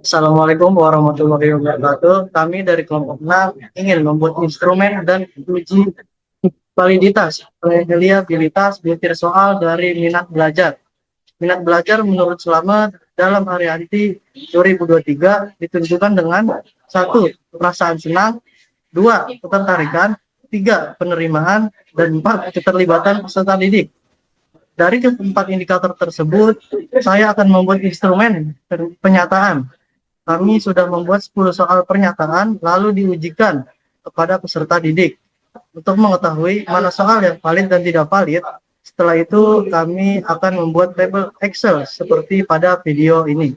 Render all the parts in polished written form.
Assalamualaikum warahmatullahi wabarakatuh. Kami dari kelompok 6 ingin membuat instrumen dan uji validitas reliabilitas butir soal dari minat belajar. Minat belajar menurut Selamat dalam hari anti 2023 ditunjukkan dengan satu, perasaan senang, dua, ketertarikan, tiga, penerimaan, dan empat, keterlibatan peserta didik. Dari keempat indikator tersebut, saya akan membuat instrumen penyataan. Kami sudah membuat 10 soal pernyataan lalu diujikan kepada peserta didik untuk mengetahui mana soal yang valid dan tidak valid. Setelah itu kami akan membuat tabel Excel seperti pada video ini.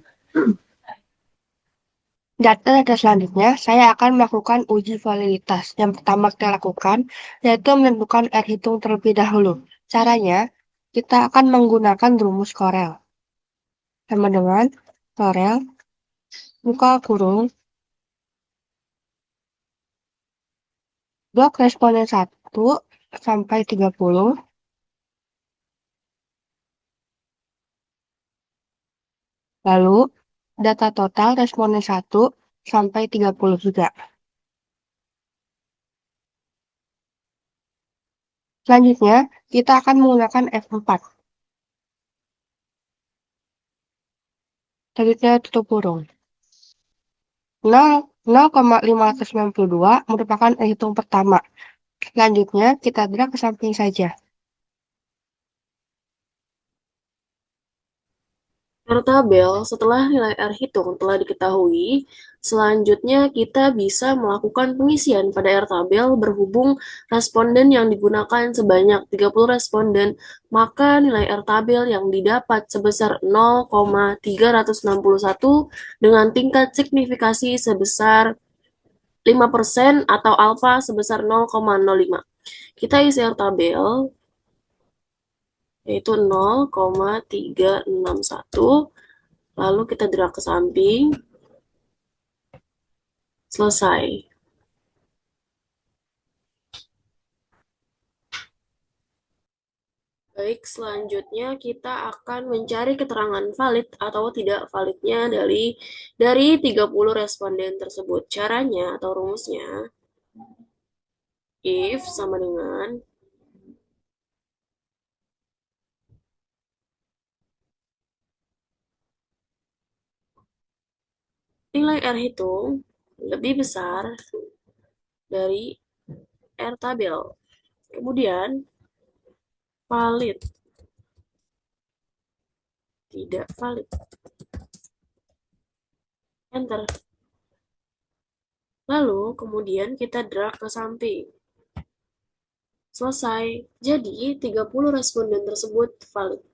Data selanjutnya, saya akan melakukan uji validitas. Yang pertama kita lakukan, yaitu menentukan R hitung terlebih dahulu. Caranya, kita akan menggunakan rumus Corel. Sama dengan Corel, buka kurung, blok responden 1 sampai 30, lalu data total responden 1 sampai 30 juga. Selanjutnya, kita akan menggunakan F4. Selanjutnya tutup kurung. 0,592 merupakan hitung pertama. Selanjutnya, kita drag ke samping saja. R tabel setelah nilai R hitung telah diketahui, selanjutnya kita bisa melakukan pengisian pada R tabel berhubung responden yang digunakan sebanyak 30 responden, maka nilai R tabel yang didapat sebesar 0,361 dengan tingkat signifikasi sebesar 5% atau alfa sebesar 0,05. Kita isi R tabel yaitu 0,361, lalu kita drag ke samping, selesai. Baik, selanjutnya kita akan mencari keterangan valid atau tidak validnya dari 30 responden tersebut. Caranya atau rumusnya, if sama dengan nilai R hitung lebih besar dari R tabel. Kemudian, valid, tidak valid. Enter. Lalu, kemudian kita drag ke samping. Selesai. Jadi, 30 responden tersebut valid.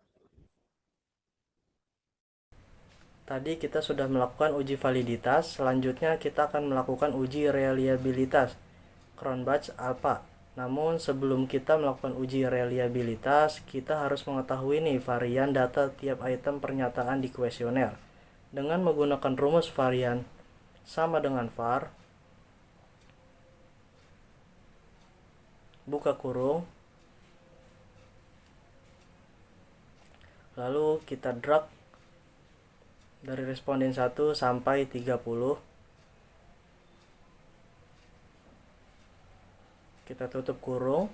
Tadi kita sudah melakukan uji validitas, selanjutnya kita akan melakukan uji reliabilitas Cronbach Alpha. Namun sebelum kita melakukan uji reliabilitas, kita harus mengetahui nih varian data tiap item pernyataan di kuesioner. Dengan menggunakan rumus varian sama dengan var, buka kurung, lalu kita drag dari responden 1 sampai 30. Kita tutup kurung,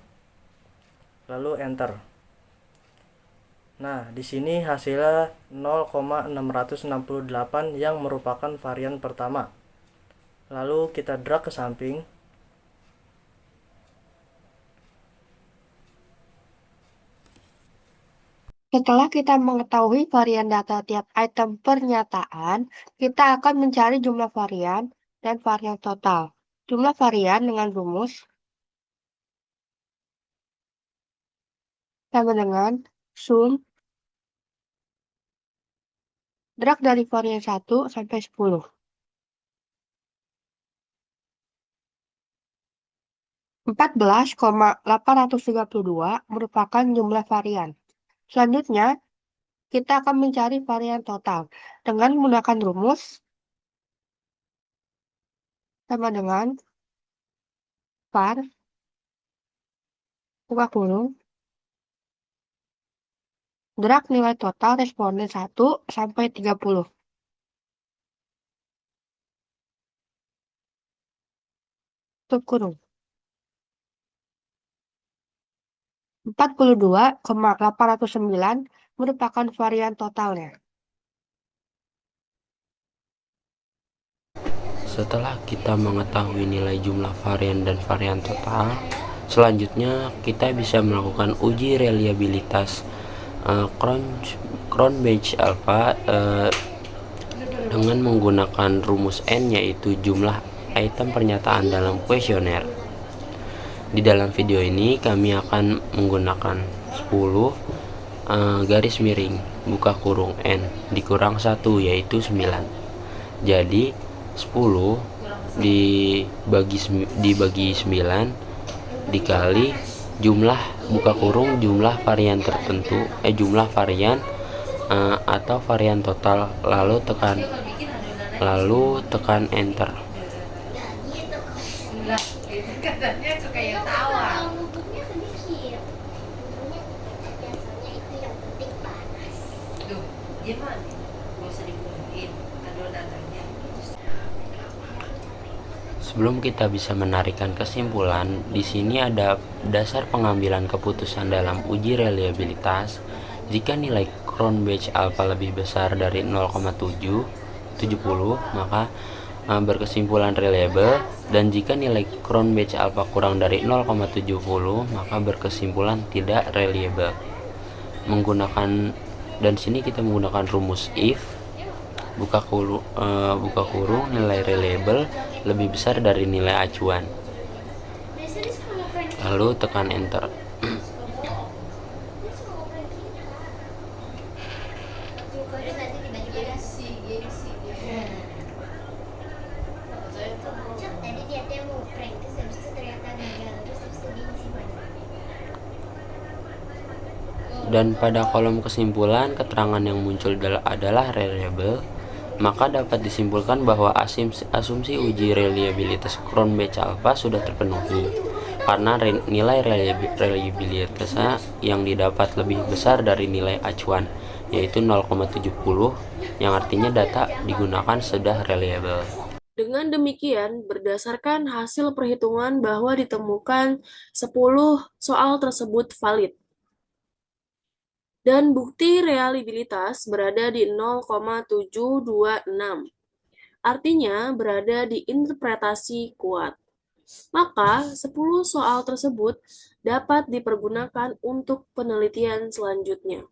lalu enter. Nah, di sini hasilnya 0,668 yang merupakan varian pertama. Lalu kita drag ke samping. Setelah kita mengetahui varian data tiap item pernyataan, kita akan mencari jumlah varian dan varian total. Jumlah varian dengan rumus sama dengan sum drag dari varian 1 sampai 10. 14,832 merupakan jumlah varian. Selanjutnya, kita akan mencari varian total dengan menggunakan rumus sama dengan var buka kurung drag nilai total responden 1 sampai 30. tutup kurung. 42,809 merupakan varian totalnya. Setelah kita mengetahui nilai jumlah varian dan varian total, selanjutnya kita bisa melakukan uji reliabilitas Cron-Bench alpha dengan menggunakan rumus N, yaitu jumlah item pernyataan dalam kuesioner. Di dalam video ini kami akan menggunakan 10 garis miring buka kurung N dikurang 1, yaitu 9. Jadi 10 dibagi 9 dikali jumlah buka kurung jumlah varian tertentu, jumlah varian atau varian total, lalu tekan enter. Sebelum kita bisa menarikkan kesimpulan, di sini ada dasar pengambilan keputusan dalam uji reliabilitas. Jika nilai Cron-Bench alpha lebih besar dari 0,770, maka berkesimpulan reliable, dan jika nilai Cron-Bench alpha kurang dari 0,70, maka berkesimpulan tidak reliable. Dan sini kita menggunakan rumus if buka kurung nilai reliable lebih besar dari nilai acuan, lalu tekan enter. Dan pada kolom kesimpulan, keterangan yang muncul adalah reliable, maka dapat disimpulkan bahwa asumsi uji reliabilitas Cron-Bench alpha sudah terpenuhi karena nilai reliabilitasnya yang didapat lebih besar dari nilai acuan, yaitu 0,70, yang artinya data digunakan sudah reliable. Dengan demikian, berdasarkan hasil perhitungan bahwa ditemukan 10 soal tersebut valid. Dan bukti reliabilitas berada di 0,726. Artinya berada di interpretasi kuat. Maka 10 soal tersebut dapat dipergunakan untuk penelitian selanjutnya.